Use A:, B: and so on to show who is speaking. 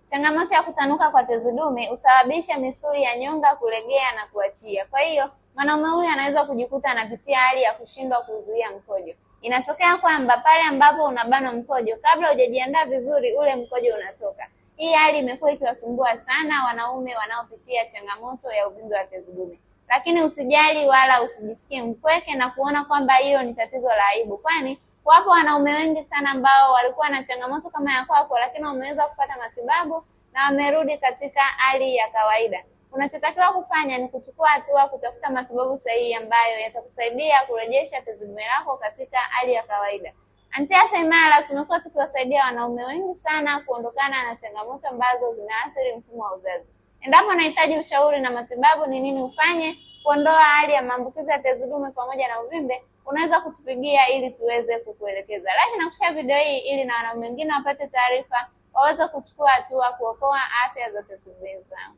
A: Changamoto ya kutanuka kwa tezi dume husababisha misuli ya nyonga kulegea na kuachia. Kwa hiyo mwanaume huyu anaweza kujikuta anapitia hali ya kushindwa kuzuia mkojo. Inatokea kwamba pale ambapo unabana mkojo, kabla hujajiandaa vizuri, ule mkojo unatoka. Hii hali imekuwa ikiwasumbua sana wanaume wanaopitia changamoto ya uvimbe wa tezi dume. Lakini usijali wala usijisikie mpweke na kuona kwamba hilo ni tatizo la aibu, kwani wapo wanaume wengi sana ambao walikuwa na changamoto kama ya kwako, lakini wameweza kupata matibabu na wamerudi katika hali ya kawaida. Unachotakiwa kufanya ni kuchukua hatua kutafuta matibabu sahihi ambayo yatakusaidia kurejesha tezi dume lako katika hali ya kawaida. Anti-Afya Imara tumekuwa tukiwasaidia wanaume wengi sana kuondokana na changamoto ambazo zinaathiri mfumo wa uzazi. Endapo unahitaji ushauri na matibabu ni nini ufanye kuondoa hali ya maambukizi ya tezi dume pamoja na uvimbe, unaweza kutupigia ili tuweze kukuelekeza. Like na kushare video hii ili na wanaume wengine wapate taarifa, waweze kuchukua hatua kuokoa afya za tezi dume zao.